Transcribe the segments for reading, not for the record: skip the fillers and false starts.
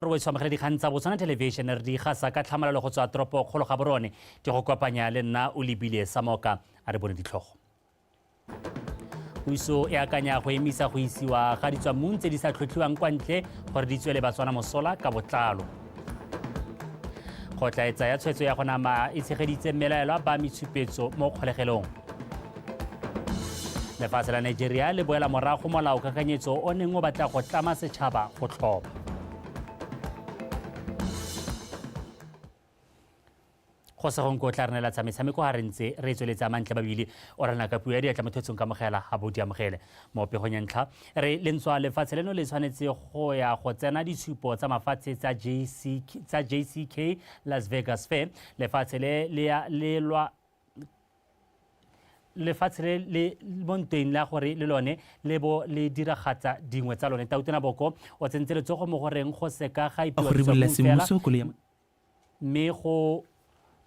Re tswa mogela dikgang tsa Botswana television re di gasa ka tlhamalalo go tswa tropo kgolo ga borone di go kopanya le nna o lebile Samoka a re bone ditlhogo. Puso e akanya go emisa go isiwa ga ditswamong tse di sa tlhotlhiwang kwa ntle gore di tswele Batswana mosola ka botlalo. Kgotlaetsa ya tshwetso ya go nama e tshegeditse mmelaelwa ba metshupetso mo kgolegelong. Lefatshe la Nigeria le boela morago molao kakanyetso o neng o batla go tlama setšhaba go tlhopha. Go se gonko tla re nela tsa metshameko ga re ntse re tsweletsa mantle babili o rana ka puo ya diatla mothetsong ka mogela ga bodi amogele mo pegong ya ntlha re lentswa lefatshe leno le tshwanetse go ya go tsena ditshupo tsa mafatshe tsa JCK Las Vegas Fair. Lefatshe le monteng la gore le lone le bo le diragatsa dingwe tsa lone. Tautena Boko o tsentse letsogo mo goreng go seka ga ipiwa mme go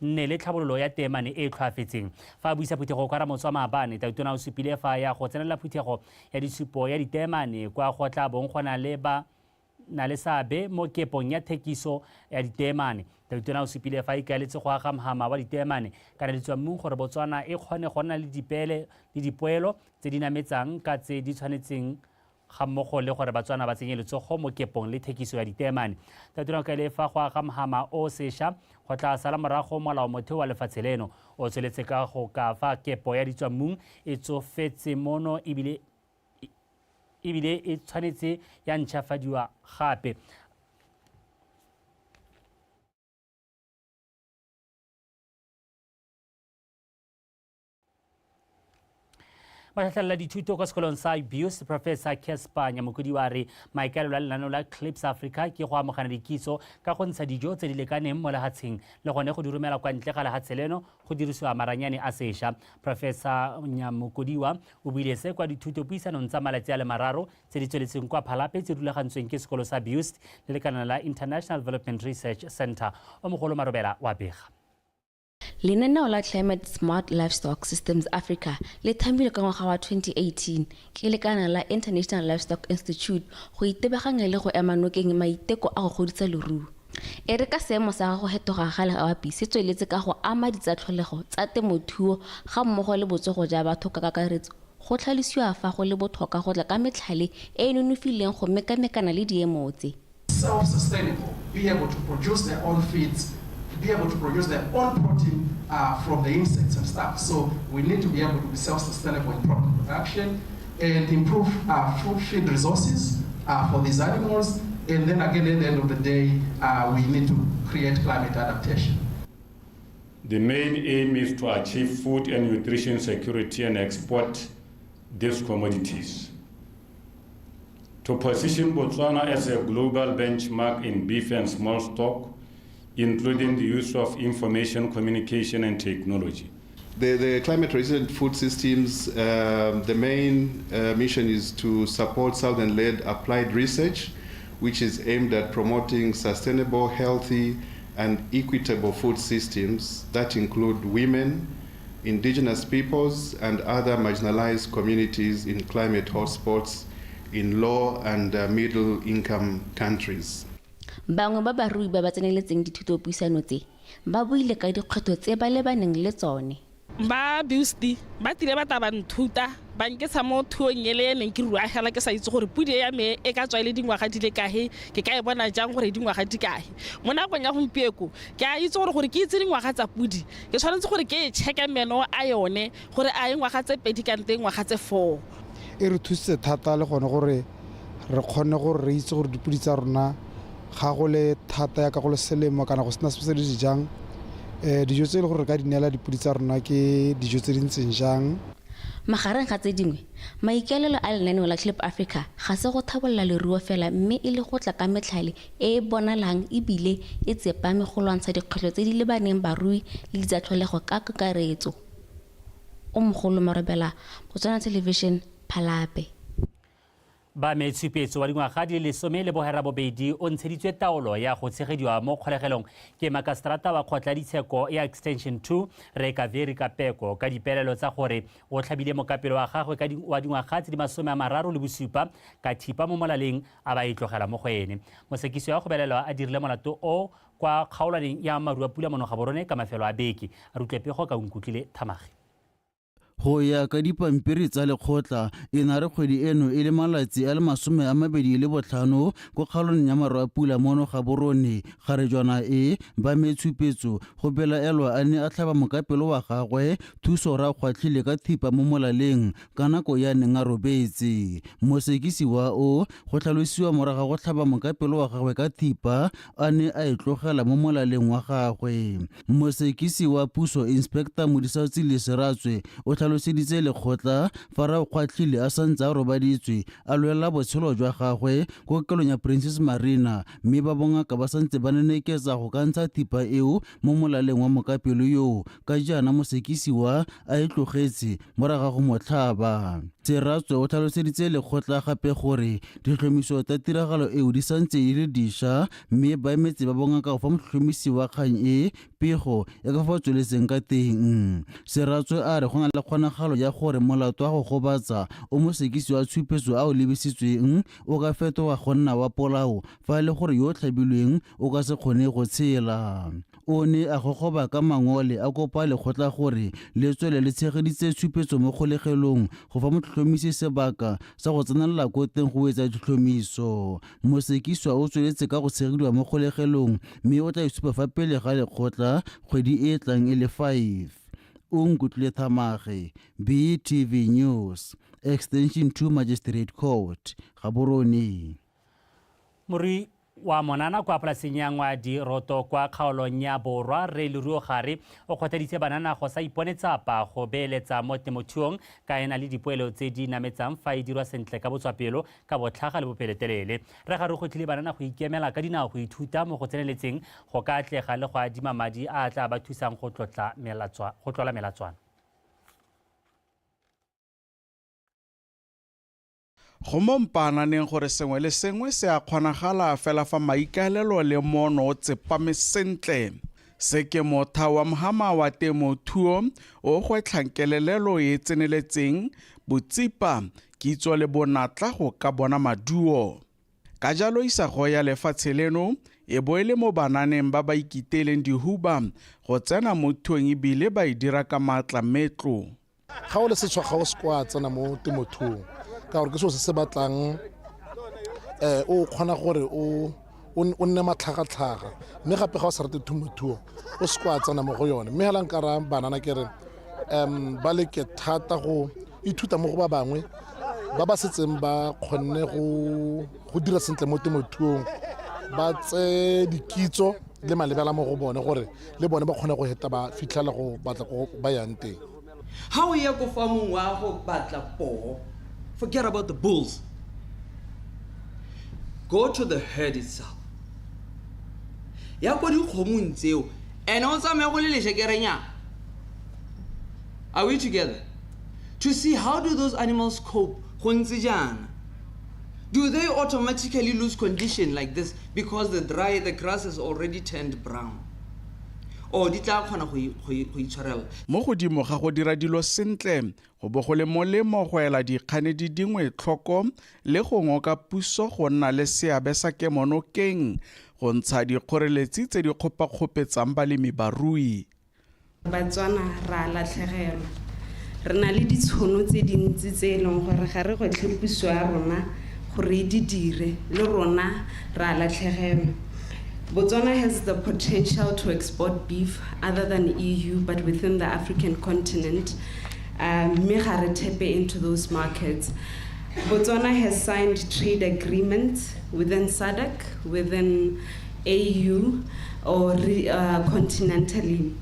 nne le tlhabololo ya temane e tlhoafetseng fa a buisa phuthego kwa Ramotswa maabane. Tautona o supile fa ya go tsenela phuthego ya ditshupo ya ditemane kwa go tla bong go na le seabe mo kepong ya thekiso ya ditemane. Tautona o supile fa ikaeletse go aga mohama wa ditemane kana ditswamong gore Botswana e kgone go nna le dipoelo tse di nametsang ka tse di tshwanetseng ga mmogo le gore Batswana ba tsenye letsogo mo kepong le thekiso ya ditemane. Tautona o kaile fa go aga mohama o sešwa go tla sala morago molao motheo wa lefatshe leno o tsweletse ka go ka fa kepo ya ditswamong e tsofetse mono ebile e tshwanetse ya ntšhafadiwa gape. Batlhatlheledi dithuto kwa sekolong sa Bius Professor Kespa Nyamokodi wa re maikaelelo a lenaneo la Clips Africa ke go amogana dikitso ka go ntsha dijo tse di lekaneng mo lehatsheng le gone go di romela kwa ntle ga lehatshe leno go dirisiwa maranyane a sešwa. Professor Nyamokodi o buile se kwa dithuto puisanong tsa malatsi a le mararo tse di tsweletseng kwa Phalape tse rulagantsweng ke sekolo sa Bius le lekana la International Development Research Center. O mogolo Marobela wa bega. Lenaneo la Climate Smart Livestock Systems Africa le thambilwe ka ngwaga wa 2018 ke lekana la International Livestock Institute go itebaganya le go ema nokeng maiteko a go godisa leruo. E re ka seemo sa go hetoga ga legapi se tsweletse ka go ama ditsatlholego tsa temothuo ga mmogo le botsogo ja batho ka kakaretso go tlhalosiwa fa go le botlhokwa go tla ka metlhale e e nonofileng go mekamekana le diemo tse. Self-sustainable, be able to produce their own feeds, be able to produce their own protein from the insects and stuff. So we need to be able to be self-sustainable in protein production and improve food feed resources for these animals. And then again, at the end of the day, we need to create climate adaptation. The main aim is to achieve food and nutrition security and export these commodities. To position Botswana as a global benchmark in beef and small stock, including the use of information, communication, and technology. The climate resilient food systems, the main mission is to support Southern-led applied research, which is aimed at promoting sustainable, healthy, and equitable food systems that include women, indigenous peoples, and other marginalized communities in climate hotspots in low and middle income countries. Bangwe ba barui ba ba tseneletseng dithuto puisano tse ba buile ka dikgwetlho tse ba lebaneng le tsone. Ba Biusti ba tile ba taba nthuta ba nketsa mo thuong ele neng ke ruagela ke sa itse gore pudi ya me e ka tswa ile dingwaga di le kae ke ka e bona jang gore dingwaga di kae mo nakong ya gompieko ke a itse gore ke itse dingwaga tsa pudi ke tshwanetse gore ke e checke meno a yone gore a ngwaga tse pedi ka nteng ngwaga tse 4 e re thusitse thata le gone gore re kgone gore re itse gore dipudi tsa rona ga go le thata ya ka go le selemo kana go sena se di jang dijo tse le gore ka dinela dipudi tsa rona ke dijo tse di ntseng jang. Magareng ga tse dingwe maikaelelo a lenaneo la Clip Africa ga se go thabolla leruo fela mme e le go tla ka metlhale e bonalang ebile e tsepame go lwantsha dikgwetlho tse di lebaneng barui le ditsatlholego ka kakaretso. O mogolo Marobela, Botswana Television, Phalape. ba metshupetso wa dingwaga di le 12 o ntsheditswe taolo ya go tshegediwa mo kgolegelong ke makaseterata wa kgotladitsheko ya extension 2 Rekaveri Kapeko ka dipelelo tsa gore o tlhabile mokapelo wa gagwe wa dingwaga tse di 37 ka thipa mo molaleng a ba itlogela mo go ene. Mosekisi wa go belelwa a dirile molato o kwa kgaolaneng ya maru a pula monoga borone ka mafelo a beke a rutlwepego ka unkutlile Thamaga. Go ya ka dipampiri tsa lekgotla e na re kgwedi eno e le malatsi a le 25 go kgaolong ya maru a pula mono ga borone gare jwana ba metshupetso go belaelwa a ne a tlhaba mokapelo wa gagwe thuso ra kgwatlhile ka thipa mo molaleng ka nako ya neng a robetse. Mosekisi wa go tlhalosiwa moraga go tlhaba mokapelo wa gagwe ka thipa a ne a itlogela mo molaleng wa gagwe. Mosekisi wa puso Inspector Modisatsi le Seratswe o tlhaloseditse lekgotla fa ra kgwatlhile a santse a robaditswe a lwela botshelo jwa gagwe ko kelong ya Princess Marina mme ba bongaka ba santse ba neneketsa go ka ntsha thipa eo mo molaleng wa mokapelo yo ka jaana mosekisi wa a itlogetse moraga go motlhaba. Seratswe o tlhaloseditse lekgotla gape gore ditlhomiso tsa tiragalo eo di santse e le dišwa mme ba emetse ba bongaka go fa motlhomisi wa kgang pego ya ka fa tsweletseng ka teng. Seratswe a re go na le kgonagalo ya gore molato wa go gobatsa o mosekisi wa tshupetso a o lebisitsweng o ka fetoga go nna wa polao fa le gore yo tlhabilweng o ka se kgone go tshela. O ne a gogoba ka mangole a kopa lekgotla gore le tswele le tshegeditse tshupetso mo kgolegelong go fa motlhomisi sebaka sa go tsenelela ko teng go etsa ditlhomiso. Mosekiswa o tsweletse ka go tshegediwa mo kgolegelong mme o tla isupa fa pele ga lekgotla kgwedi e tlang e le 5. Unkutlile Thamaga, BTV News, Extension 2 Magistrate Court, Gaborone. Muri wa monana kwa polaseng ya Ngwadi Roto kwa kgaolong ya Borwa re leruo gare o kgothaditse banana go sa iponetsa pa go beeletsa mo temothuong ka ena le dipoelo tse di nametsang fa e dirwa sentle ka botswapelo ka botlhaga le bopeletelele. Re ga re gotlhile banana go ikemela ka dinao go ithuta mo go tseneletseng go ka atlega le go adima madi a tla ba thusang go tlola melatswana. Go mompananeng gore sengwe le sengwe se a kgonagala fela fa maikaelelo le mono o tsepame sentle. Se ke motha wa mhama wa temothuo o gwetlhankelelelo e tseneletseng botsipa kitso le bonatla go ka bona maduo. Ka jalo isago ya lefatshe leno e boele mo bananeng ba ba ikiteleng dihuba go tsena mo thuong ebile ba e dira ka maatla metlo. Ga o le setshwa ga o se kwa tsena mo temothuong ka gore ke se se batlang o kgona gore o nne matlhagatlhaga mme gape ga o sa rate temothuo o se kwa tsena mo go yone mme hela nkara banana ke re ba leke thata go ithuta mo go ba bangwe ba ba setseng ba kgonne go dira sentle mo temothuong ba tse dikitso le malebela mo go bone gore le bone ba kgone go heta ba fitlhela go batla go ba yang teng. Ha o ya go famong wa go batla poho, forget about the bulls. Go to the herd itself. Ya go di khomong tseo ene o tsamaye go le leshekerenya. Are we together? To see how do those animals cope go ntse jana? Do they automatically lose condition like this because the grass has already turned brown? O di tla khona go itshwarela. Mo godimo ga go dira dilo sentle go bo go le molemo go ela dikganedi dingwe tlhoko le go ngoka puso go nna le seabe sa kemonokeng go ntsha dikgoreletsi tse di kgopakgopetsang balemi barui. Batswana ra latlhegelwa re na le ditshono tse dintsi tse eleng gore ga re gotlhe puso ya rona gore di dire le rona ra latlhegelwa. Botswana has the potential to export beef other than EU, but within the African continent. Into those markets. Botswana has signed trade agreements within SADC, within AU, or continentally,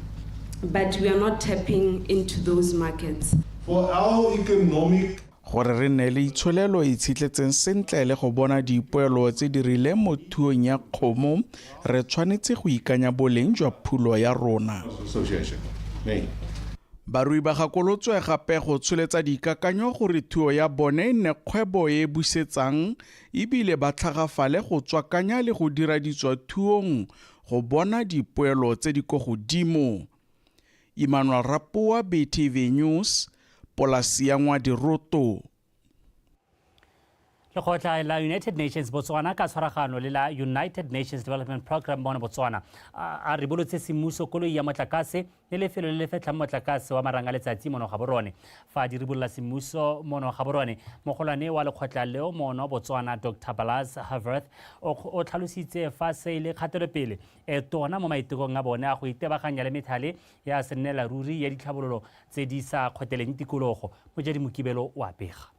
but we are not tapping into those markets. For our economic gore re ne le itsholelo e tshitletseng sentle le go bona dipoelo tse di rileng mo thuong ya kgomo re tshwanetse go ikanya boleng jwa phulo ya rona. barui ba gakolotswe gape go tsholetsa dikakanyo gore thuo ya bone e nne kgwebo e busetsang ebile ba tlhagafale go tswakanya le go dira ditswathuong go bona dipoelo tse di ko godimo. Emmanuel Rapoa, BTV News, polasi ya Ngwadiroto. Lekgotla la United Nations Botswana ka tshwaragano le la United Nations Development Program mo Botswana a re bolotse semmuso koloi ya motlakase le lefelo le le fetlang motlakase wa marang a letsatsi mono ga borone fa di ribolla semmuso mono ga borone mogolwane wa lekgotla leo mono Botswana Dr. Balaz Haverth o tlhalositse fa se ile kgatelopele e tona mo maitekong a bone a go itebaganya le methale ya senela ruri ya ditlhabololo tse di sa kgoteleng tikologo Mojadi Mokibelo wa pega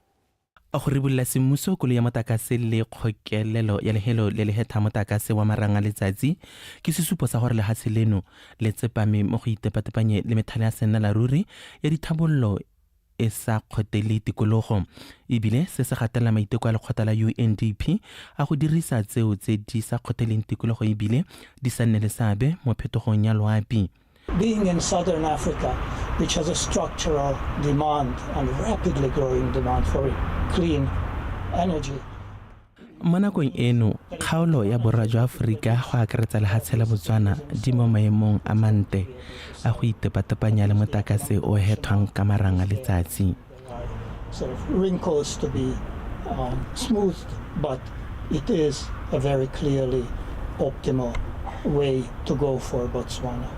a go ribolla semmuso koloi ya motlakase le kgokelelo ya lehelo le le hetha motlakase wa marang a letsatsi ke sesupo sa gore lehatshe leno le tsepame mo go itepatepanye le methale ya senela ruri ya dithabollo e sa kgotele tikologo ebile se se gatela maiteko a lekgotla la UNDP a go dirisa tseo tse di sa kgoteleng tikologo ebile di sa nne le seabe mo phetogong ya loapi. Being in southern Africa, which has a structural demand and rapidly growing demand for clean energy. Mo nakong eno, kgaolo ya borwa jwa Aforika go akaretsa lehatshe la Botswana di mo maemong a mante a go itepatepanya le motlakase o hethwang ka marang a letsatsi. Sort of wrinkles to be smoothed, but it is a very clearly optimal way to go for Botswana.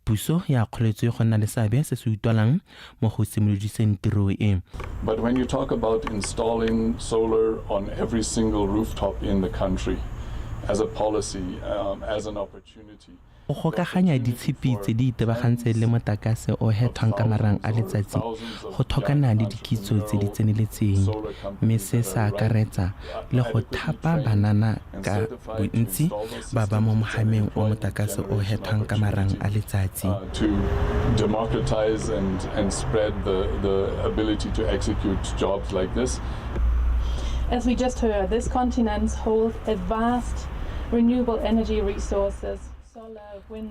Puso ya kgoletswe go nna le seabe se se utlwalang mo go simolodiseng tiro e. But when you talk about installing solar on every single rooftop in the country as a policy, as an opportunity, o gokaganya ditshipi tse di itebagantse le motlakase o hethwang ka marang a letsatsi go thokana le dikitso tse di tseneletseng mme se sa akaretsa le go thapa banana ka bontsi ba ba mo mogameng o motlakase o hethwang ka marang a letsatsi. To democratize and spread the ability to execute jobs like this. As we just heard, this continent holds a vast renewable energy resources.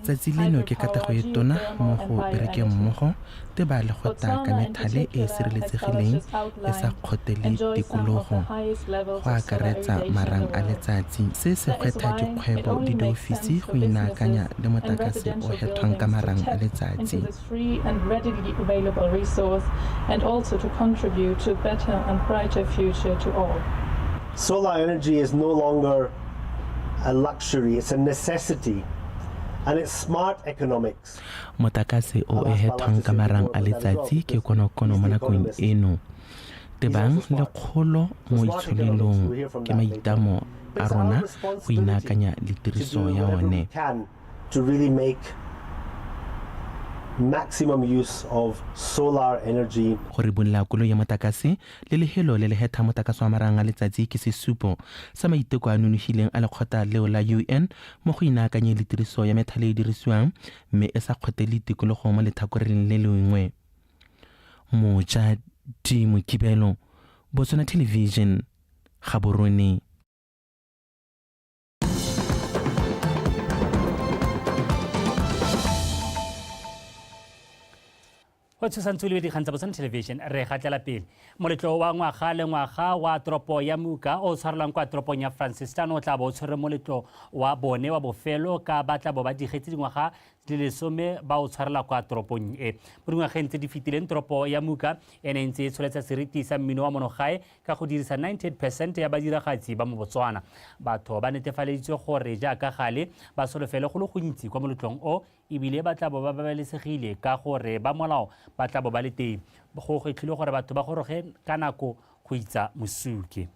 Tsatsi leno ke katago e tona mo go berekeng mmogo te ba le go ta ka methale e sireletsegileng e sa kgotele tikologo go akaretsa marang a letsatsi se se kgwetha dikgwebo le diofisi go inaakanya le motlakase o hethwang ka marang a letsatsi. Solar energy is no longer a luxury, it's a necessity. And it's smart economics. Motlakase o e hethwang ka marang a letsatsi ke konokono mo nakong eno. Tebang le kgolo mo itsholelong ke maitamo a rona go inaakanya le tiriso ya one. To really make maximum use of solar energy. Go ribolla koloi ya motlakase le lehelo le le hetha motlakase wa marang a letsatsi ke sesupo sa maiteko a nonofileng a lekgotla leo la UN mo go inaakanye le tiriso ya methale e dirisiwang mme e sa kgotele tikologo mo lethakoreng le lengwe. Mojadi Mokibelo, Botswana Television, Gaborone. Go tshosantse le dikgang tsa Botswana Television re gatlela pele moletlo wa ngwaga le ngwaga wa tropo ya Muka o tshwarelang kwa tropong ya Francistown o tla bo o tshwere moletlo wa bone wa bofelo ka batla bo ba digetse dingwaga di le 10 ba o tshwarela kwa tropong e mo dingwageng tse di fetileng tropo ya Muka e ne ntse e tsholetsa seriti sa mmino wa monogae ka go dirisa 90% ya badiragatsi ba mo Botswana. Batho ba netefaleditswe gore jaaka gale ba solofele go le gontsi kwa moletlong o ebile ba tla bo ba babalesegile ka gore ba molao ba tla bo ba le teng go tlhile gore batho ba goroge ka nako go itsa mosuke.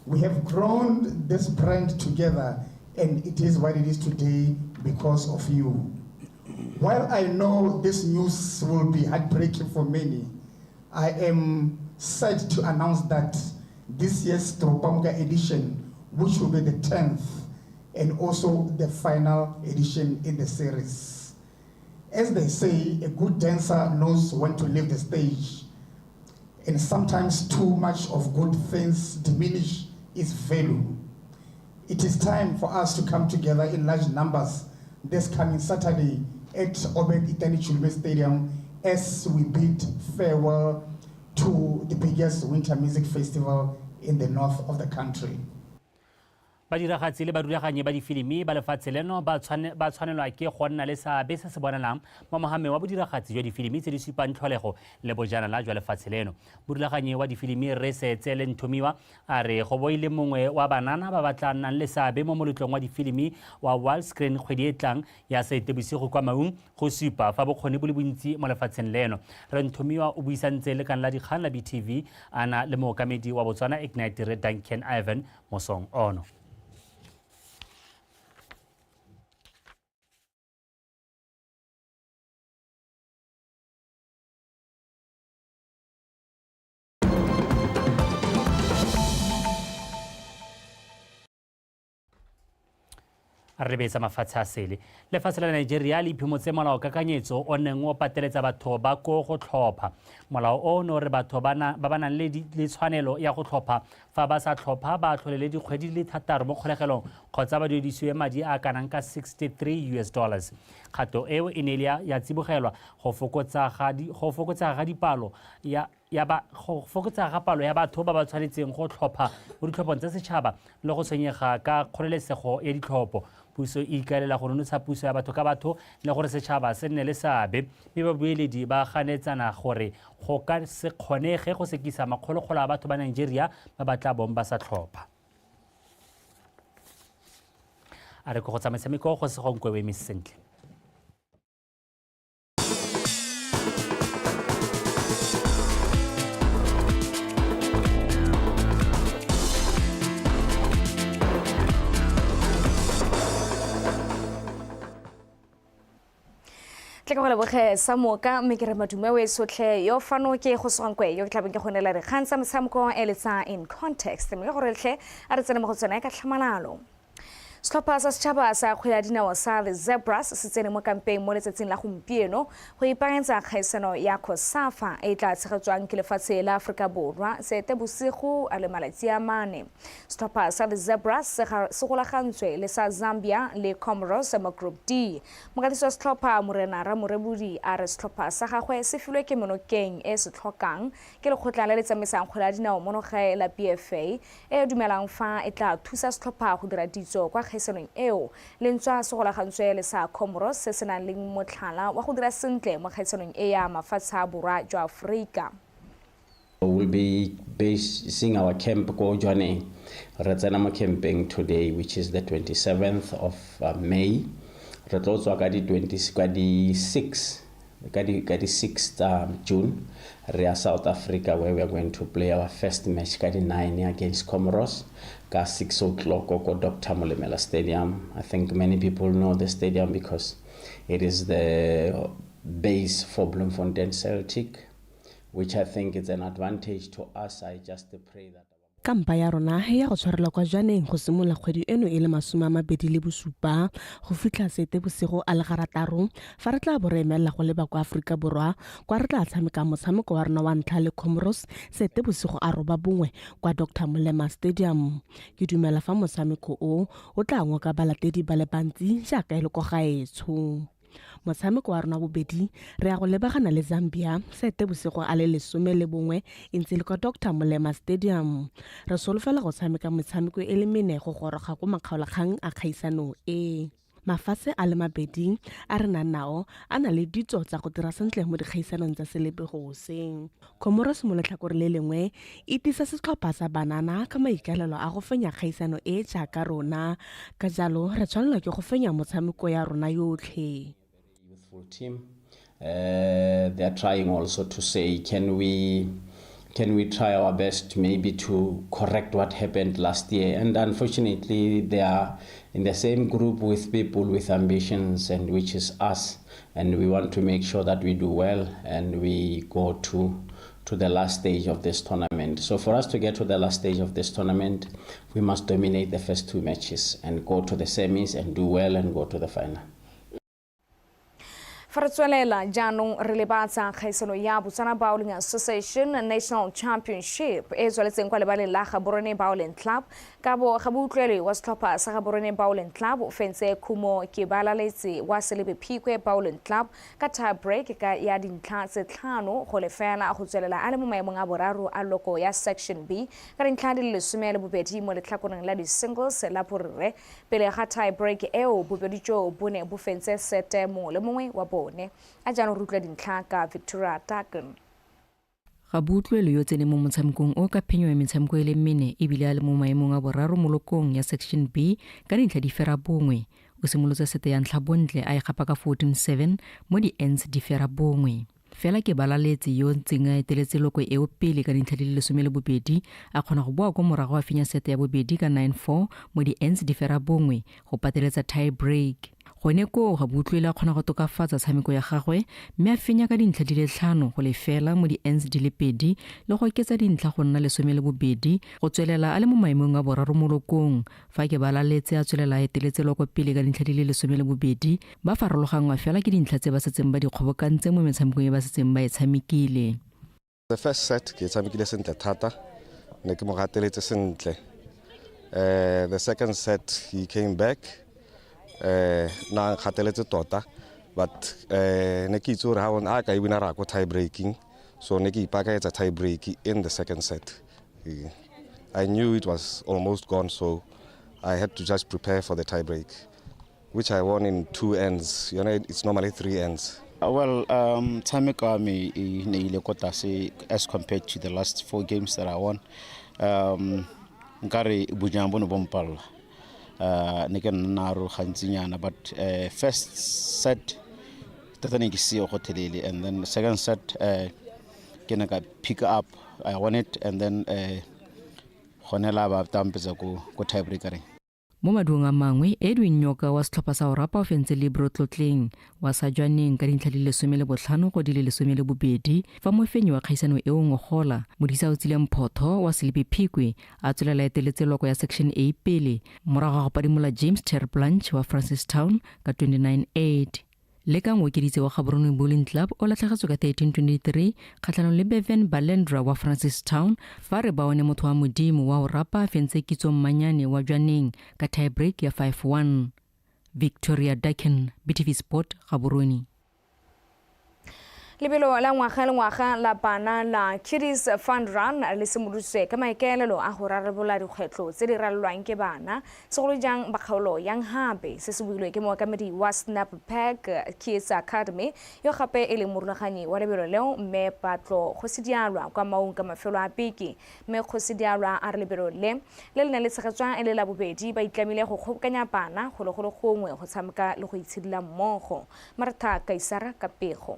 We have grown this brand together and it is what it is today because of you. While I know this news will be heartbreaking for many, I am sad to announce that this year's Tropamuka edition, which will be the 10th and also the final edition in the series. As they say, a good dancer knows when to leave the stage, and sometimes too much of good things diminish its value. It is time for us to come together in large numbers this coming Saturday at Obed Itani Chulme Stadium as we bid farewell to the biggest winter music festival in the north of the country. Badiragatsi le barulaganyi ba difilimi ba lefatshe leno ba tshwanelwa ke go nna le seabe se se bonalang mo mogameng wa bodiragatsi jwa difilimi tse di supang tlholego le bojanala jwa lefatshe leno. Morulaganyi wa difilimi Re Setsele Nthomiwa a re go boile mongwe wa banana ba ba tla nnang le seabe mo moletlong wa difilimi wa World Screen kgwedi e tlang ya Seetebosigo kwa Maung go supa fa bokgoni bo le bontsi mo lefatsheng leno. Re Nthomiwa o buisantse le kana la dikgang la BTV ana le mookamedi wa Botswana Ignite Re Duncan Ivan mosong ono. Re betsa mafatshe a sele lefatshe la Nigeria le iphimotse molao kakanyetso o neng o pateletsa batho ba ko go tlhopha. Molao ono re batho ba nang le tshwanelo ya go tlhopha fa ba sa tlhopha ba tlholele dikgwedi le thataro mo kgolegelong kgotsa ba duedisiwe madi a kanang ka $63. Kgato eo e ne ya tsibogelwa go fokotsega ga dipalo go fokotsega ga palo ya batho ba ba tshwanetseng go tlhopha mo ditlhophong tsa setšhaba le go tshwenyega ka kgololesego ya ditlhopho. Puso e ikaelela go nonotsha puso ya batho ka batho le gore setšhaba se nne le seabe, mme babueledi ba ganetsana gore go ka se kgonege go sekisa makgolokgolo a batho ba Nigeria ba ba tla bong ba sa tlhopha. A re go tsa metshameko go se gonkwe o emise sentle. Tleka go leboge sa moka mme ke re madume we sotlhe yo fano ke go swankwe yo tlabeng ke gonela re kgantsa motshameko e letsa in context mme go re tle a re tsene mo go tsena ka tlhamalalo. Setlhopha sa setšhaba sa kgwele ya dinao sa the Zebras se tsene mo kampeng mo letsatsing la gompieno go ipaakanyetsa kgaisano ya COSAFA e tla tshegetswang ke lefatshe la Aforika Borwa Seetebosigo a le malatsi a mane. Setlhopha sa the Zebras se golagantswe le sa Zambia le Comoros mo Group D. Mokatisi wa setlhopha Morena Ramorebodi a re setlhopha sa gagwe se filwe ke monokeng e se tlhokang ke lekgotla le le tsamaisang kgwele ya dinao mo gae la BFA e dumelang fa e tla thusa setlhopha go dira ditso kwa kgaisanong eo le ntswa se golagantswe le sa Comoros se se nang le motlhala wa go dira sentle mo kgaisanong e ya mafatshe a borwa jwa Aforika. We'll be basing our camp go journey Retsanamo camping today, which is the 27th of May. Re tlo tswa ka di 6th June. We are South Africa, where we are going to play our first match ka di 9 against Comoros. Ka 6 o'clock ko Dr. Molemela Stadium. I think many people know the stadium because it is the base for Bloemfontein Celtic, which I think is an advantage to us. I just pray that Kampa ya rona ya go tshwarela kwa janeng go simola kgwedi eno e le 27 go fitlha Seetebosigo a le garataro fa re tla bo re emela go leba kwa Aforika Borwa kwa re tla tshameka motshameko wa rona wa ntlha le Comoros Seetebosigo a roba bongwe kwa Dr. Molemela Stadium. Ke dumela fa motshameko o tla ngwa ka balatedi ba le bantsi jaaka e le go gaetsho. Motshameko wa rona bobedi re ya go lebagana le Zambia Seetebosigo a le 11 e ntse le kwa Dr. Molemela Stadium. Re solofela go tshameka motshameko e le mene go goroga go makgaolakgang a kgaisano e. Mafatshe a le mabedi a re nao a na le ditso tsa go dira sentle mo dikgaisanong tsa selebogoseng. Comoros mo letlhakore le lengwe e tisa setlhopha sa banana ka maikalelo a go fenya kgaisano e jaaka rona ka jalo re tshwanelwa ke go fenya motshameko ya rona yotlhe. Team. They are trying also to say, can we try our best maybe to correct what happened last year? And unfortunately, they are in the same group with people with ambitions, and which is us. And we want to make sure that we do well and we go to the last stage of this tournament. So for us to get to the last stage of this tournament, we must dominate the first 2 matches and go to the semis and do well and go to the final. Fa re tswelela jaanong re lebatsa kgaisano ya Botswana Bowling Association National Championship e tsweletseng kwa lebaleng la Gaborone Bowling Club ka bo ga boutlwele wa setlhopha sa Gaborone Bowling Club o fentse khumo ke balaletse wa Selebe Phikwe Bowling Club ka tie break ka ya dintlha tse 5 go lefela go tswelela a le mo maemong a boraro a loko ya section B ka dintlha di le 12 mo letlhakoreng la di singles la borre pele ga tie break eo bobedi jo bone bo fentse sete mo le mongwe wa bone a jana rutla dintlha ka Btv-Dikgang. Ga butlwelo yo tsene mo motshamekong o ka phenyo ya metshameko le mene e bile a le mo maemong a boraro mo lokong ya section B ka dintlha di fera bongwe o simolotse sete ya ntlha bontle a igapa ka 14-7 mo di ends di fera bongwe fela ke balaletse yo ntsenga eteletse loko eo pele ka dintlha di le 12 a kgona go boa go morago a fenya sete ya bobedi ka 9-4 mo di ends di fera bongwe go pateletsa tie break gone ko ga butlwela kgona go tokafatsa tshameko ya gagwe mme a fenya ka dintlha di le 5 go lefela mo di ends di le 2 le go oketsa dintlha go nna 12 go tswelela a le mo maemong a boraro mo lokong fa ke balaletse a tswelela eteletse loko pele ka dintlha di le 12 ba farologangwa fela ke dintlha tse ba setseng ba di kgobokantse mo metshamekong e ba setseng ba e tshamekile. The first set ke tshamekile sentle thata ne ke mo gateletse sentle. The second set he came back na gateletse tota but ne ke itse gore ha ona ka ibina ra go tie breaking so ne ke ipakaetsa tie break in the second set. I knew it was almost gone so I had to just prepare for the tie break which I won in 2 ends. You know it's normally 3 ends. Well, Tamika me ne kota se as compared to the last 4 games that I won. Nkare bujambo no bompal. But first set and then second set can pick up I won it and then go tie breaker. Mo maduong a mangwe Edwin Nyoka wa setlhopha sa Orapa o fentse Libro Tlotleng wa Sajwaneng ka dintlha di le 15 go di le 12 fa mofenyi wa kgaisano eo ngogola modisa o tsile Mphotho wa Selebe Phikwe a tswelela eteletse loko ya section A pele morago ga padimola James Terblanche wa Francistown ka 29-8 le ka ngwekeditse wa Gaborone Bowling Club o latlhagatswe ka 13-23 kgatlhanong le Bevan Balendra wa Francistown fa re baone motho wa modimo wa Orapa fentse kitso mmanyane wa Jwaneng ka tie break ya 5-1. Victoria Dakin, BTV Sport, Gaborone. Lebelo la ngwaga la bana la Kiddies Fund Run le simolotse ka maikaelelo a go rarabolola dikgwetlho tse di ralolwang ke bana segolo jang ba kgaolo yang hape se se builwe ke mookamedi wa Snap Pack Kids Academy yo gape e le morulaganyi wa lebelo leo mme patlo go se dialwa kwa maung ka mafelo a peki mme go se dialwa a re lebelo le nne le tshegatswa e le la bobedi ba itlamile go kgobokanya bana go le gongwe go tshameka le go itshidila mmogo Martha Kaisara ka pego.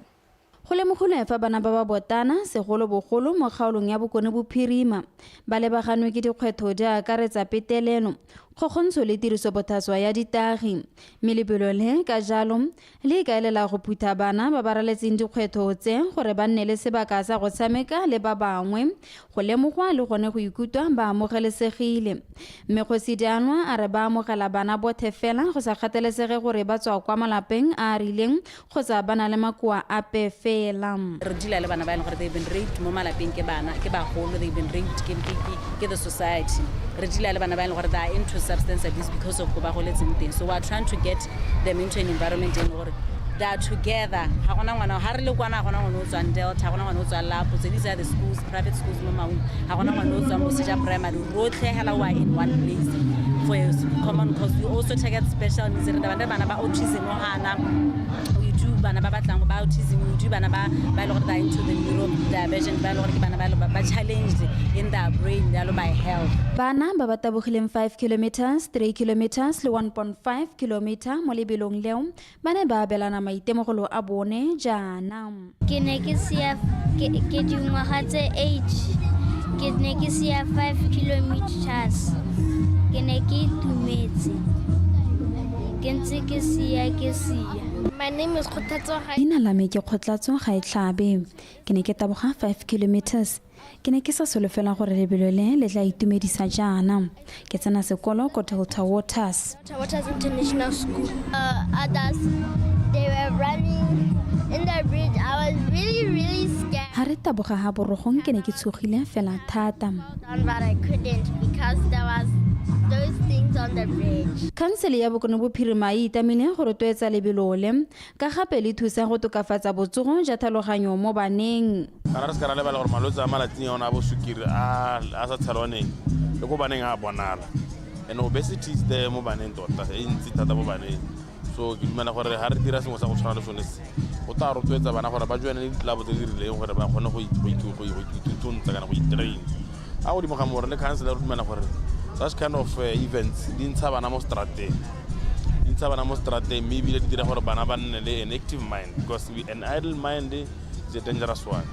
Go lemogolwe fa bana ba ba botana segolo bogolo mo kgaolong ya Bokone Bophirima ba lebaganwe ke dikgwetho di akaretsa peteleno kgogontsho le tiriso bothaswa ya ditagi melebelo le ka jalo le ikaelela go phutha bana ba ba raletseng dikgwetho tse gore ba nne le sebaka sa go tshameka le ba bangwe go lemogwa le gone go ikutwa ba amogelesegile mme go se dianwa a re ba amogela bana bothe fela go sa gatelesege gore ba tswa kwa malapeng a rileng kgotsa ba na le makoa a pe fela re dila le bana ba gore they've been raped mo malapeng ke bana ke bagolo they've been raped ke the society re dila le bana ba gore they are into substance abuse because of go ba go letseng teng so we are trying to get them into an environment in gore they are together ha gona ngwana ha re le kwana gona ngwana o tswang Delta ha gona ngwana o tswang Lapo these are the schools private schools mo maung ha gona ngwana o tswang Moseja primary rotlhe hela wa in one place for a common cause we also target special needs re bana ba autism o hana we do bana ba batlang ba autism we do bana ba le gore they into the neurodivergent ba le gore ke bana ba challenged in their brain yalo by health bana ba tabogileng 5 kilometers 3 kilometers le 1.5 kilometer mo lebelong leo bana ba belana maitemogolo a bone jana ke ne ke sia ke dingwaga tse 8 ke ne ke sia 5 kilometers ke ne ke itumetse ke ntse ke sia My name is Khotlatso. Ina la me ke Khotlatso ga e tlhabe ke ne ke taboga 5 kilometers ke ne ke sa solofela gore lebelo le tla itumedisa jana ke tsena sekolo ko Delta Waters International School others they were running in the bridge, I was really scared. Ha re taboga ha borogong ke ne ke tshogile fela thata. But I couldn't because there was those things on the bridge. Council ya Bokone Bophirima e itamile go rotloetsa lebelo le ka gape le thusa go tokafatsa botsogo ja tlhaloganyo mo baneng. Kana re se kana le ba le gore malwetse a malatsing a ona a bo sukiri a sa tshelwaneng le go baneng a bonala. And obesity is there mo baneng tota e ntsi thata mo baneng. So ke dumela gore ha re dira sengwe sa go tshwana le sone se go tla rotloetsa bana gore ba joine le ditlabo tse di rileng gore ba kgone go ituntsa kana go itrain. A go di moga more le council re dumela gore such kind of events di ntsha bana mo strateng. Di ntsha bana mo strateng maybe le dira gore bana ba nne le an active mind because an idle mind is a dangerous one.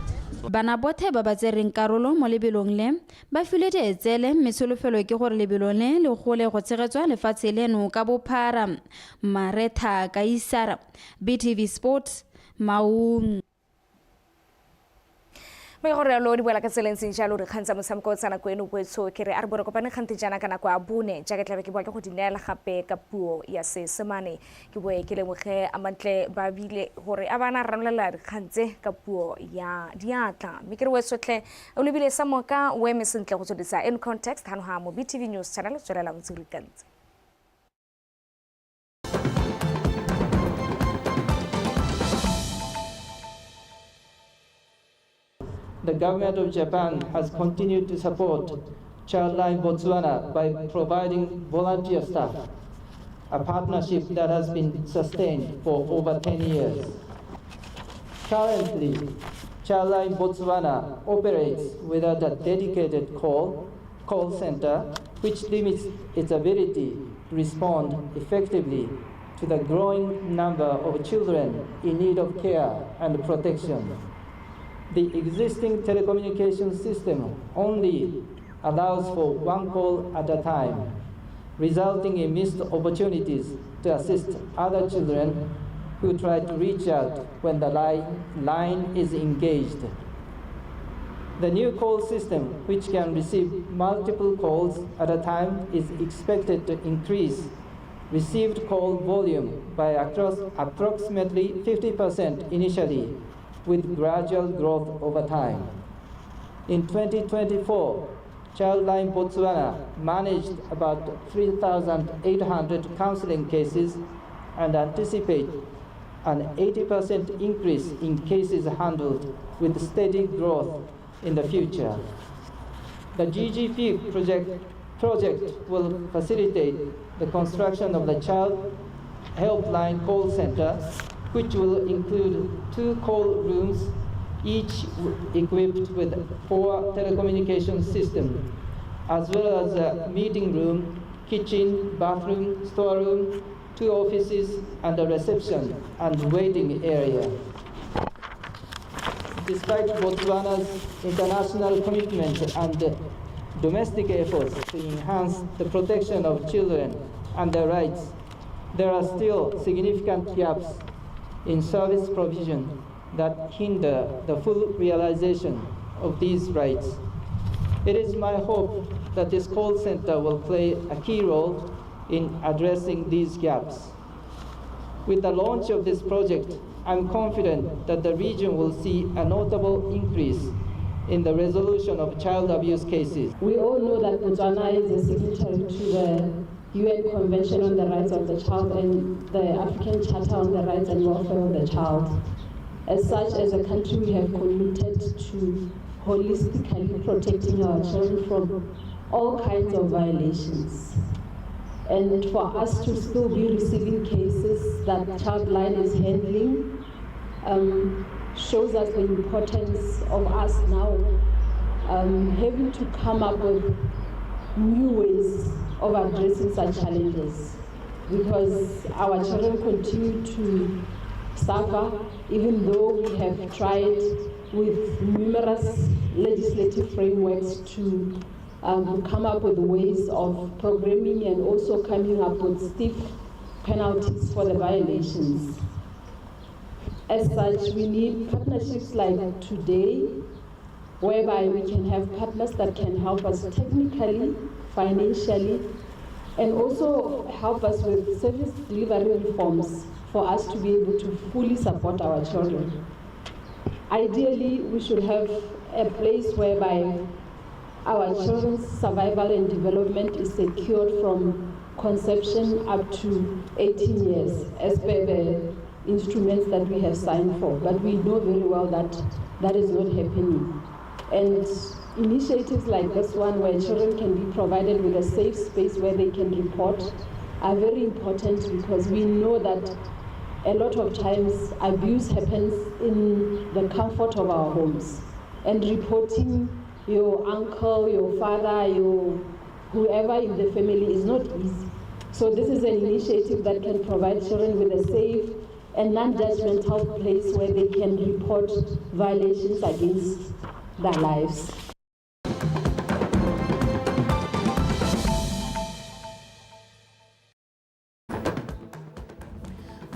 Bana bothe ba ba tsereng karolo mo lebelong le ba file dietsele mesolofelo ke gore lebelo le le gole go tshegetswa lefatshe leno ka bophara. Maretha Kaisara, BTV Sports, Maung. Mai gore lo di boela ka tseleng jalo re khantsa mosamko tsana ko eno boetso ke re a re bore kopane kgante jana kana kwa bune ja ke tlabe ke bua ke go dinela gape ka puo ya Seesemane ke boe ke lemoge a mantle ba bile gore a bana ranolela re khantse ka puo ya diatla me ke re wesotle o lebile sa moka o eme sentle go tsodisa in context hano ha mo BTV News channel tswela mo tsirikantse. The government of Japan has continued to support Childline Botswana by providing volunteer staff, a partnership that has been sustained for over 10 years. Currently, Childline Botswana operates without a dedicated call center, which limits its ability to respond effectively to the growing number of children in need of care and protection. The existing telecommunication system only allows for one call at a time, resulting in missed opportunities to assist other children who try to reach out when the line is engaged. The new call system, which can receive multiple calls at a time, is expected to increase received call volume by approximately 50% initially, with gradual growth over time. In 2024, Childline Botswana managed about 3,800 counseling cases and anticipate an 80% increase in cases handled with steady growth in the future. The GGP project will facilitate the construction of the Child Helpline Call Center, which will include 2 call rooms, each equipped with 4 telecommunication systems, as well as a meeting room, kitchen, bathroom, storeroom, 2 offices, and a reception and waiting area. Despite Botswana's international commitment and domestic efforts to enhance the protection of children and their rights, there are still significant gaps in service provision that hinder the full realization of these rights. It is my hope that this call center will play a key role in addressing these gaps. With the launch of this project, I'm confident that the region will see a notable increase in the resolution of child abuse cases. We all know that Botswana is a signatory to the UN Convention on the Rights of the Child and the African Charter on the Rights and Welfare of the Child. As such, as a country, we have committed to holistically protecting our children from all kinds of violations. And for us to still be receiving cases that Childline is handling shows us the importance of us now having to come up with new ways of addressing such challenges, because our children continue to suffer even though we have tried with numerous legislative frameworks to come up with ways of programming and also coming up with stiff penalties for the violations. As such, we need partnerships like today, whereby we can have partners that can help us technically, financially, and also help us with service delivery reforms for us to be able to fully support our children. Ideally, we should have a place whereby our children's survival and development is secured from conception up to 18 years, as per the instruments that we have signed for. But we know very well that that is not happening. And initiatives like this one, where children can be provided with a safe space where they can report, are very important, because we know that a lot of times abuse happens in the comfort of our homes. And reporting your uncle, your father, your whoever in the family is not easy. So this is an initiative that can provide children with a safe and non-judgmental place where they can report violations against their lives.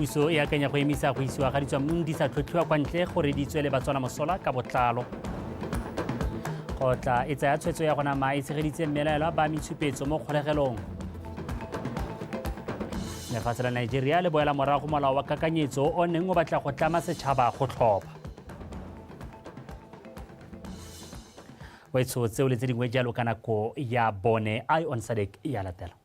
puso e akanya go emisa go isiwa ga ditswamong di sa tlhotlhiwa kwa ntle gore di tswele batswana mosola ka botlalo. Go tla e tsaya tshwetso ya gona ma e tshegeditse mmelaelwa ba metshupetso mo kgolegelong. Lefatshe la Nigeria le boela morago molao wa kakanyetso o neng o batla go tlama setšhaba go tlhopha. Wetso tseo le tse dingwe jalo ka nako ya bone I on Sadek ya latela.